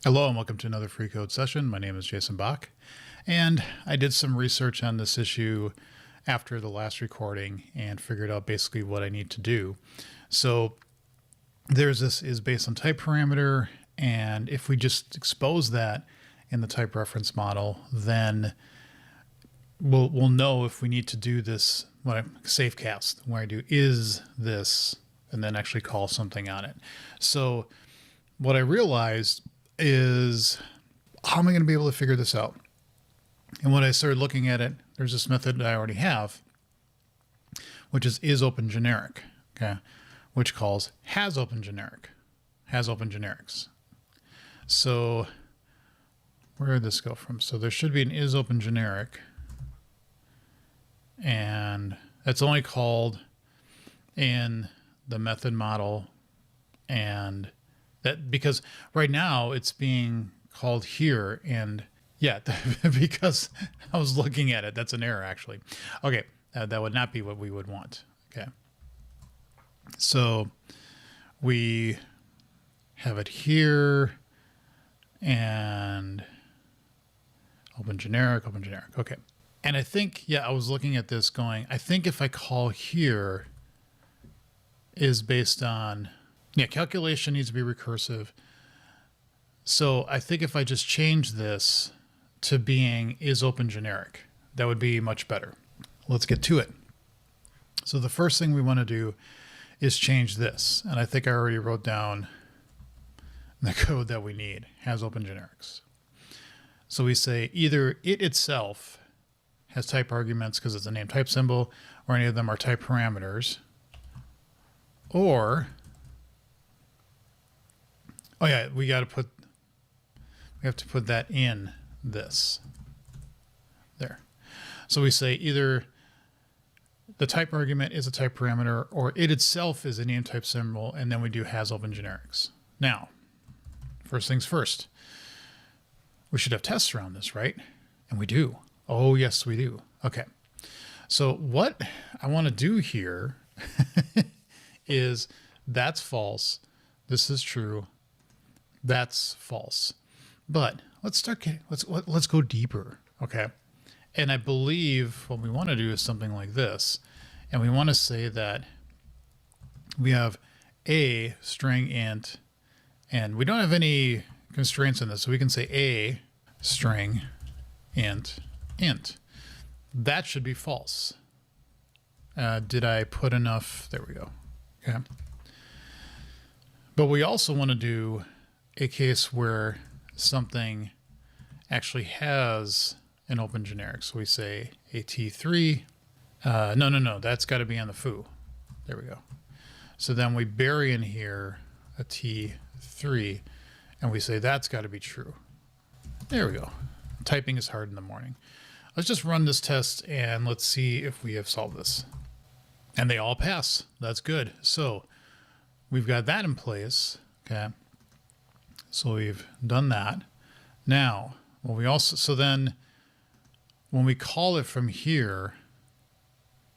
Hello and welcome to another free code session. My name is Jason Bach, and I did some research on this issue after the last recording and figured out basically what I need to do. So this is based on type parameter, and if we just expose that in the type reference model, then we'll know if we need to do this, safe cast, where I do is this, and then actually call something on it. So what I realized is, how am I going to be able to figure this out? And when I started looking at it, there's this method that I already have, which is HasOpenGeneric, okay, which calls HasOpenGenerics. So where did this go from? So there should be an HasOpenGeneric, and that's only called in the method model, and that because right now it's being called here, and yeah, because I was looking at it, that's an error actually. Okay, that would not be what we would want. Okay, so we have it here, and OpenGeneric. Okay, and I think, yeah, I was looking at this going, I think if I call here is based on, yeah, calculation needs to be recursive. So I think if I just change this to being HasOpenGeneric, that would be much better. Let's get to it. So the first thing we want to do is change this. And I think I already wrote down the code that we need, HasOpenGenerics. So we say either it itself has type arguments because it's a name type symbol, or any of them are type parameters, or oh yeah, we have to put that in this there. So we say either the type argument is a type parameter, or it itself is a name type symbol, and then we do HasOpenGenerics. Now, first things first, we should have tests around this, right? And we do. Oh yes, we do. Okay. So what I want to do here is that's false. This is true. That's false. But let's go deeper, okay? And I believe what we want to do is something like this. And we want to say that we have a string int, and we don't have any constraints in this, so we can say a string int. That should be false. Did I put enough? There we go. Okay. But we also want to do a case where something actually has an open generic. So we say a T3. No, that's got to be on the foo. There we go. So then we bury in here a T3, and we say that's got to be true. There we go. Typing is hard in the morning. Let's just run this test and let's see if we have solved this. And they all pass. That's good. So we've got that in place. Okay. So we've done that. Now, so then when we call it from here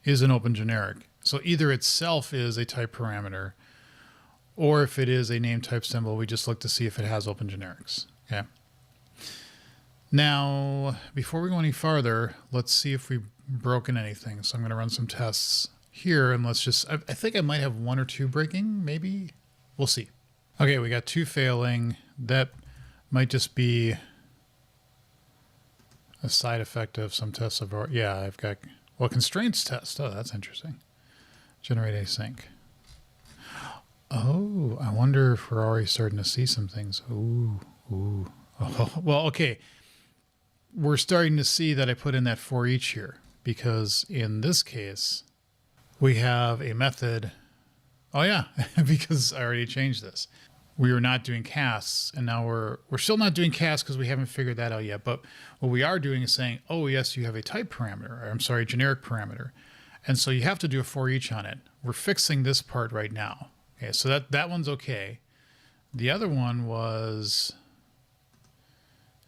is an open generic. So either itself is a type parameter, or if it is a name type symbol, we just look to see if it has open generics. Okay. Now, before we go any farther, let's see if we've broken anything. So I'm going to run some tests here, and let's just, I think I might have one or two breaking, maybe. We'll see. Okay, we got two failing. That might just be a side effect of some tests of, yeah, I've got, well, constraints test. Oh, that's interesting. Generate async. Oh, I wonder if we're already starting to see some things. Ooh. Oh, well, okay. We're starting to see that I put in that for each here, because in this case, we have a method. Oh yeah, because I already changed this. We were not doing casts, and now we're still not doing casts because we haven't figured that out yet. But what we are doing is saying, oh yes, you have a type parameter, or I'm sorry, generic parameter. And so you have to do a for each on it. We're fixing this part right now. Okay, so that one's okay. The other one was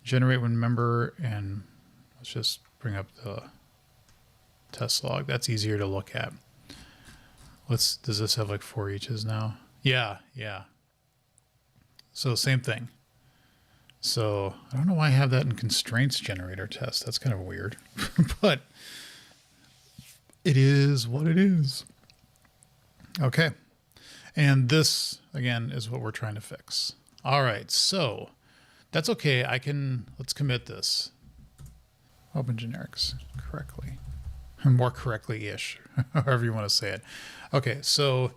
generate when member, and let's just bring up the test log. That's easier to look at. Does this have like for eaches now? Yeah. So same thing. So I don't know why I have that in constraints generator test. That's kind of weird, but it is what it is. Okay. And this, again, is what we're trying to fix. All right. So that's okay. Let's commit this. HasOpenGenerics correctly. More correctly-ish, however you want to say it. Okay. So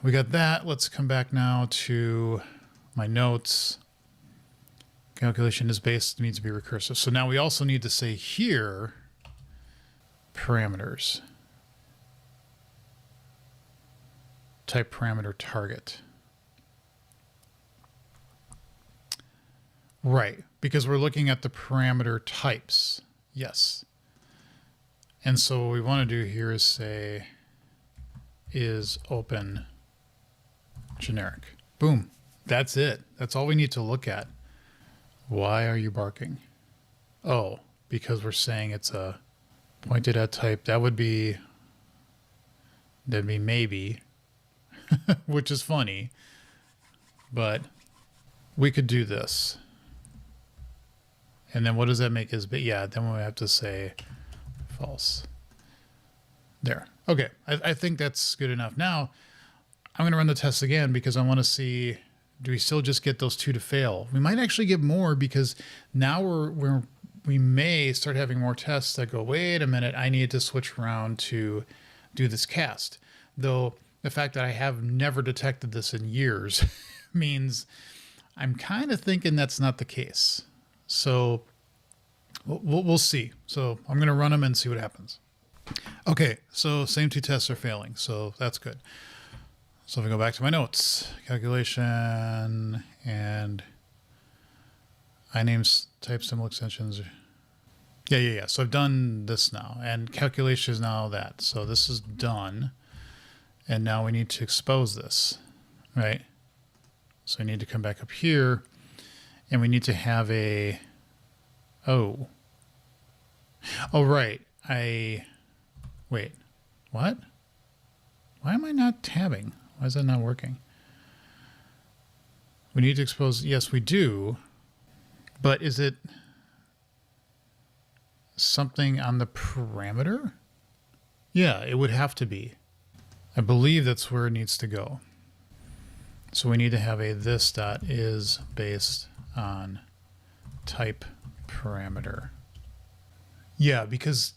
we got that. Let's come back now to my notes. Calculation is based, needs to be recursive. So now we also need to say here, parameters. Type parameter target. Right, because we're looking at the parameter types. Yes. And so what we want to do here is say is open generic. Boom. That's it. That's all we need to look at. Why are you barking? Oh, because we're saying it's a pointed at type. That'd be maybe, which is funny, but we could do this. And then what does that make is, but yeah, then we have to say false. There. Okay. I think that's good enough. Now I'm going to run the test again because I want to see, do we still just get those two to fail? We might actually get more because now we may start having more tests that go, wait a minute, I need to switch around to do this cast. Though the fact that I have never detected this in years means I'm kind of thinking that's not the case. So we'll see. So I'm going to run them and see what happens. Okay, so same two tests are failing, so that's good. So if I go back to my notes, calculation and inames type symbol extensions. Yeah. So I've done this now, and calculation is now that. So this is done, and now we need to expose this, right? So we need to come back up here, and we need to have a, oh, right. Wait, what? Why am I not tabbing? Why is that not working? We need to expose, yes, we do, but is it something on the parameter? Yeah, it would have to be. I believe that's where it needs to go. So we need to have a this dot is based on type parameter. Yeah, because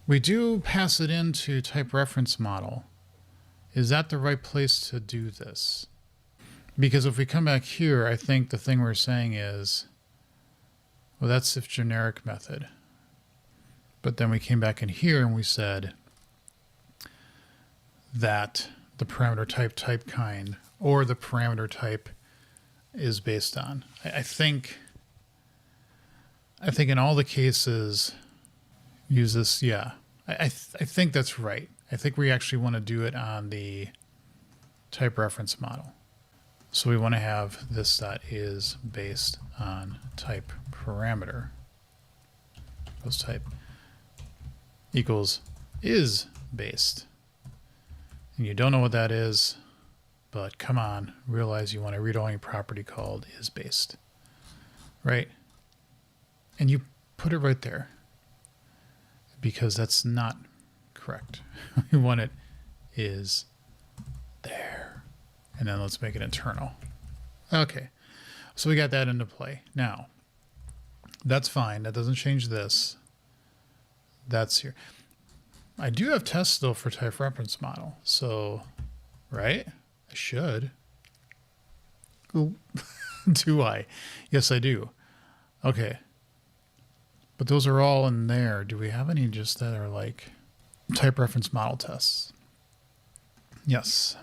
we do pass it into type reference model. Is that the right place to do this? Because if we come back here, I think the thing we're saying is, well, that's if generic method. But then we came back in here and we said that the parameter type kind, or the parameter type is based on. I think in all the cases, use this. Yeah, I think that's right. I think we actually want to do it on the type reference model. So we want to have this dot is based on type parameter. Post type equals is based. And you don't know what that is, but come on, realize you want a read-only property called is based, right? And you put it right there because that's not correct. We want it is there. And then let's make it internal. Okay, so we got that into play. Now, that's fine. That doesn't change this. That's here. I do have tests though for type reference model. So, right? I should. Ooh. Do I? Yes, I do. Okay. But those are all in there. Do we have any just that are like type reference model tests? Yes.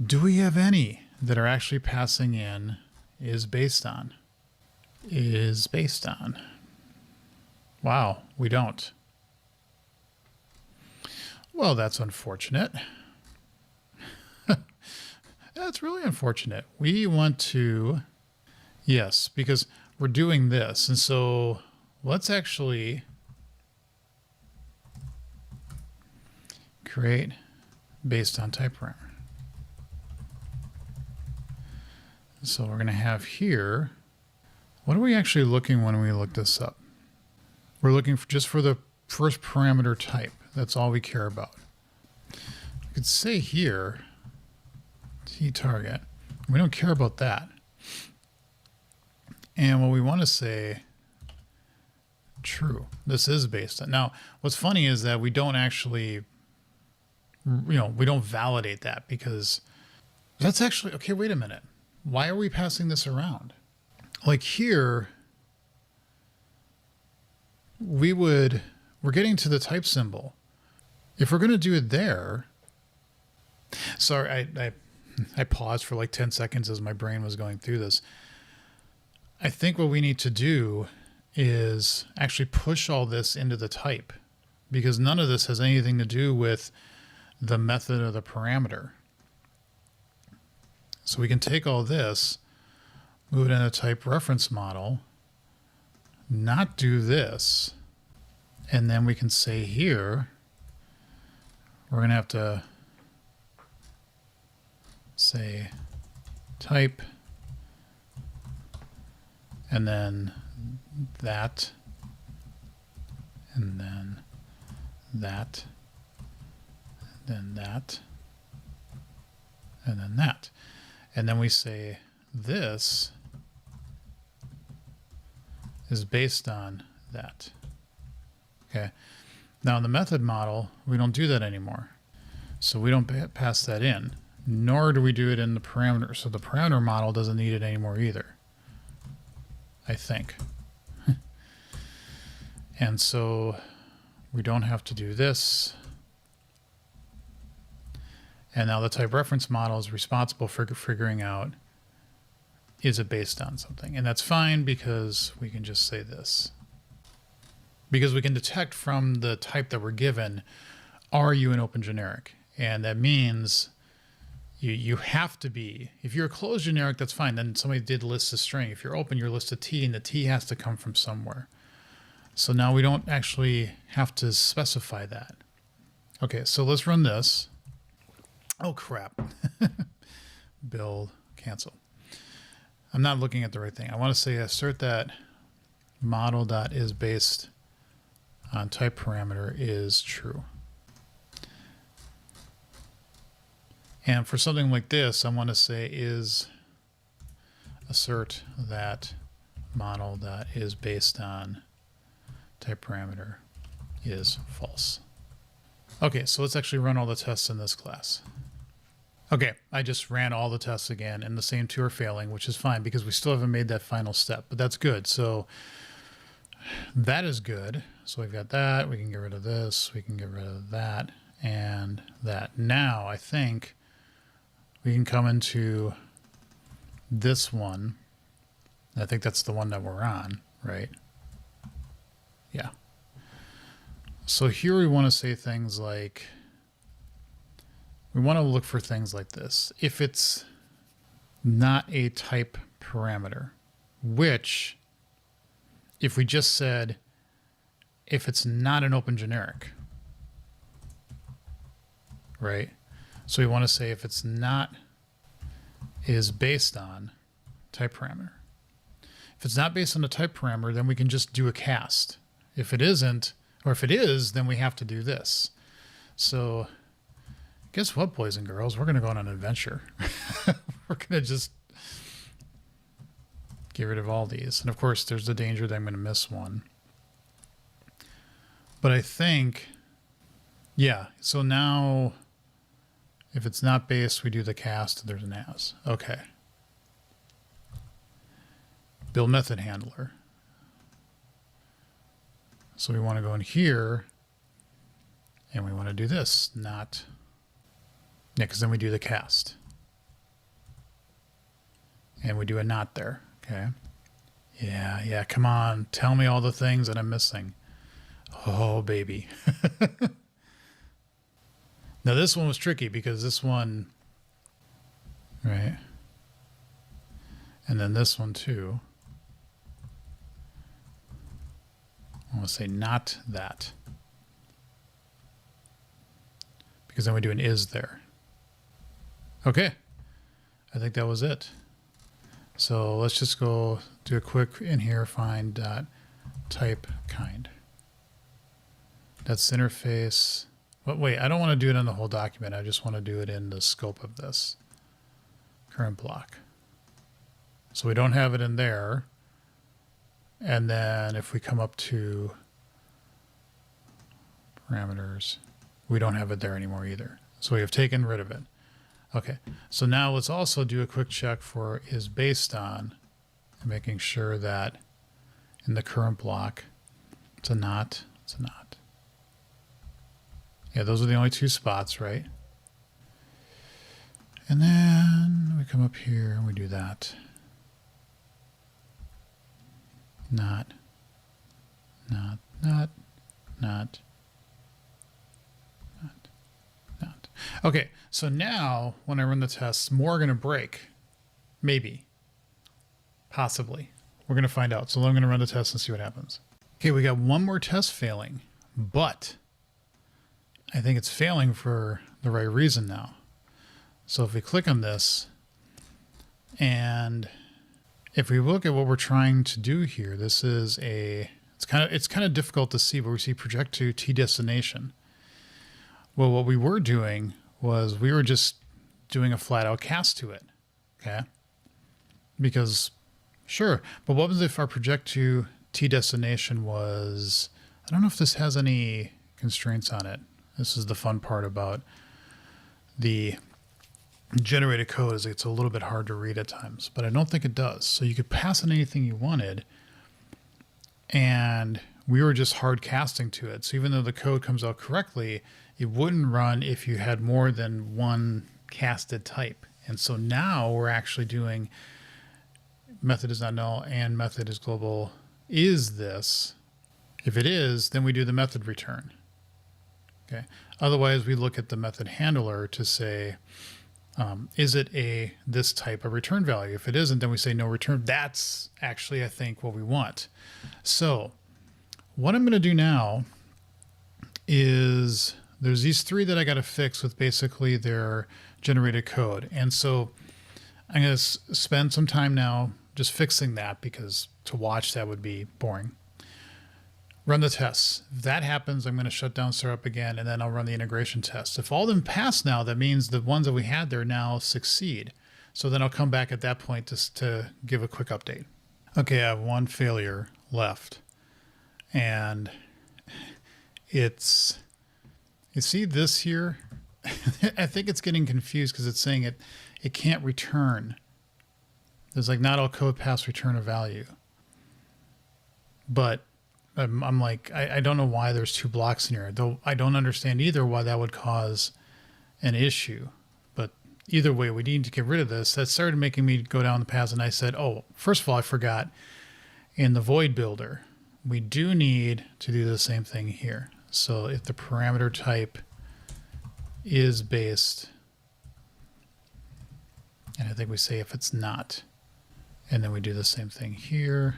Do we have any that are actually passing in is based on? Is based on. Wow, we don't. Well, that's unfortunate. That's really unfortunate. We want to, yes, because we're doing this. And so let's actually create based on type parameter. So we're going to have here, what are we actually looking when we look this up? We're looking for just for the first parameter type. That's all we care about. We could say here, t-target. We don't care about that. And what we want to say, true. This is based on. Now, what's funny is that we don't actually, we don't validate that because that's actually, okay, wait a minute. Why are we passing this around? Like here, we're getting to the type symbol. If we're going to do it there, sorry, I paused for like 10 seconds as my brain was going through this. I think what we need to do is actually push all this into the type because none of this has anything to do with the method or the parameter. So we can take all this, move it in a type reference model, not do this, and then we can say here, we're going to have to say type, and then that, and then that, then that, and then that. And then we say this is based on that. Okay. Now in the method model, we don't do that anymore. So we don't pass that in, nor do we do it in the parameter. So the parameter model doesn't need it anymore either, I think. And so we don't have to do this. And now the type reference model is responsible for figuring out, is it based on something? And that's fine because we can just say this. Because we can detect from the type that we're given, are you an open generic? And that means you have to be. If you're a closed generic, that's fine. Then somebody did list a string. If you're open, you're listed T, and the T has to come from somewhere. So now we don't actually have to specify that. Okay, so let's run this. Oh, crap. Build, cancel. I'm not looking at the right thing. I want to say assert that model.is based on type parameter is true. And for something like this, I want to say is assert that model.is based on type parameter is false. Okay, so let's actually run all the tests in this class. Okay, I just ran all the tests again, and the same two are failing, which is fine because we still haven't made that final step, but that's good. So that is good. So we've got that. We can get rid of this. We can get rid of that and that. Now I think we can come into this one. I think that's the one that we're on, right? Yeah. So here we want to say things like, we want to look for things like this. If it's not a type parameter, which if we just said, if it's not an open generic, right? So we want to say if it's not is based on type parameter. If it's not based on a type parameter, then we can just do a cast. If it isn't, or if it is, then we have to do this. So guess what, boys and girls? We're going to go on an adventure. We're going to just get rid of all these. And of course, there's the danger that I'm going to miss one. But I think, yeah, so now if it's not based, we do the cast, there's an as. Okay. Build method handler. So we want to go in here and we want to do this, not, yeah, because then we do the cast. And we do a not there, okay? Yeah, come on. Tell me all the things that I'm missing. Oh, baby. Now this one was tricky because this one, right? And then this one too. I want to say not that. Because then we do an is there. Okay. I think that was it. So let's just go do a quick in here, find type kind. That's the interface. But wait, I don't want to do it in the whole document. I just want to do it in the scope of this current block. So we don't have it in there. And then if we come up to parameters, we don't have it there anymore either. So we have taken rid of it. Okay, so now let's also do a quick check for is based on, and making sure that in the current block, it's a not, it's a not. Yeah, those are the only two spots, right? And then we come up here and we do that. Not, not, not, not, not, not. Okay, so now when I run the tests, more are going to break. Maybe. Possibly. We're going to find out. So I'm going to run the test and see what happens. Okay, we got one more test failing, but I think it's failing for the right reason now. So if we click on this, and if we look at what we're trying to do here, this is it's kind of difficult to see, but we see project to T destination. Well, what we were doing was we were just doing a flat out cast to it. Okay. Because sure, but what was if our project to T destination was, I don't know if this has any constraints on it. This is the fun part about the generated code, is it's a little bit hard to read at times, but I don't think it does. So you could pass in anything you wanted, and we were just hard casting to it. So even though the code comes out correctly, it wouldn't run if you had more than one casted type. And so now we're actually doing method is not null and method is global. Is this? If it is, then we do the method return. Okay. Otherwise, we look at the method handler to say, is it this type of return value? If it isn't, then we say no return. That's actually, I think, what we want. So what I'm going to do now is there's these three that I got to fix with basically their generated code. And so I'm going to spend some time now just fixing that, because to watch that would be boring. Run the tests. If that happens, I'm going to shut down startup again, and then I'll run the integration tests. If all of them pass now, that means the ones that we had there now succeed. So then I'll come back at that point to give a quick update. Okay, I have one failure left. And it's, you see this here? I think it's getting confused because it's saying it can't return. There's like not all code pass return a value. But I'm like, I don't know why there's two blocks in here, though I don't understand either why that would cause an issue. But either way, we need to get rid of this. That started making me go down the path, and I said, oh, first of all, I forgot in the void builder, we do need to do the same thing here. So if the parameter type is based, and I think we say if it's not, and then we do the same thing here.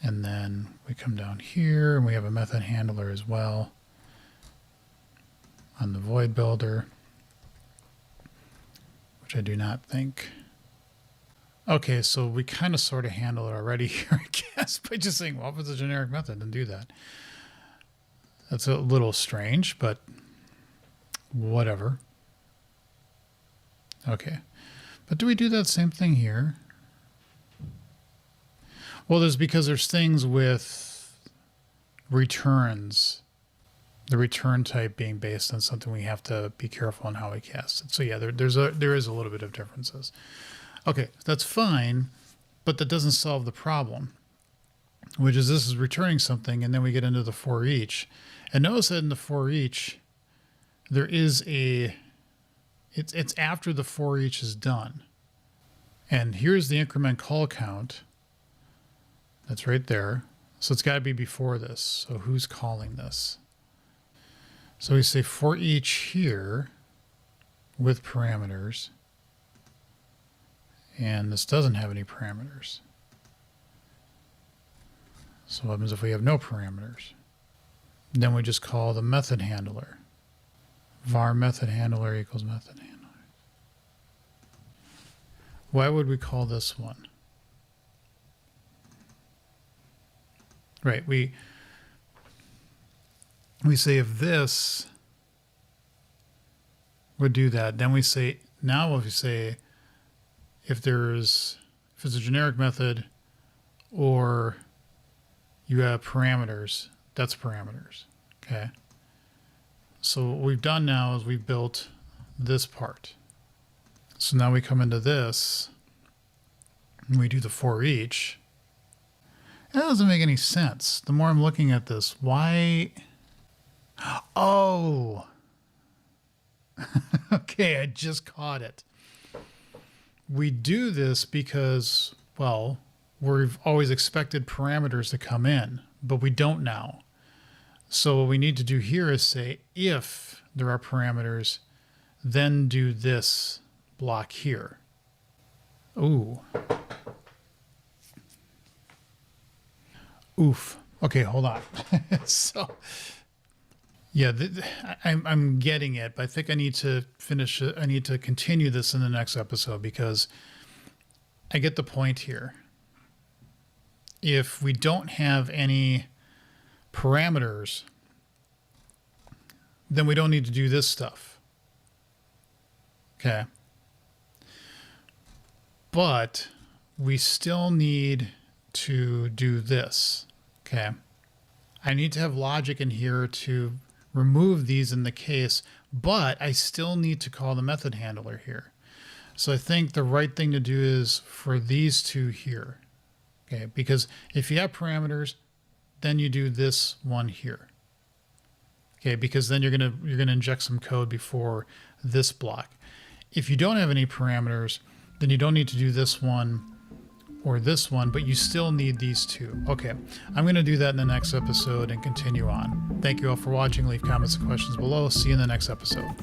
And then we come down here and we have a method handler as well on the void builder, which I do not think. Okay, so we kind of sort of handle it already here, I guess, by just saying, well, if it's a generic method, then do that. That's a little strange, but whatever. Okay, but do we do that same thing here? Well, because there's things with returns, the return type being based on something, we have to be careful on how we cast it. So yeah, there is a little bit of differences. Okay, that's fine, but that doesn't solve the problem, which is this is returning something, and then we get into the for each. And notice that in the for each, there is it's after the for each is done. And here's the increment call count. That's right there. So it's got to be before this. So who's calling this? So we say for each here with parameters. And this doesn't have any parameters. So what happens if we have no parameters? Then we just call the method handler. Var method handler equals method handler. Why would we call this one? Right, we say if this would do that, then we say, now if we say if it's a generic method or you have parameters, that's parameters, okay? So what we've done now is we've built this part. So now we come into this and we do the for each. That doesn't make any sense. The more I'm looking at this, why? Oh, okay, I just caught it. We do this because, well, we've always expected parameters to come in, but we don't now. So what we need to do here is say, if there are parameters, then do this block here. Ooh. Oof. Okay, hold on. So, yeah, I'm getting it, but I think I need to finish it. I need to continue this in the next episode because I get the point here. If we don't have any parameters, then we don't need to do this stuff. Okay. But we still need to do this. Okay. I need to have logic in here to remove these in the case, but I still need to call the method handler here. So I think the right thing to do is for these two here. Okay, because if you have parameters, then you do this one here. Okay, because then you're gonna inject some code before this block. If you don't have any parameters, then you don't need to do this one or this one, but you still need these two. Okay, I'm going to do that in the next episode and continue on. Thank you all for watching. Leave comments and questions below. See you in the next episode.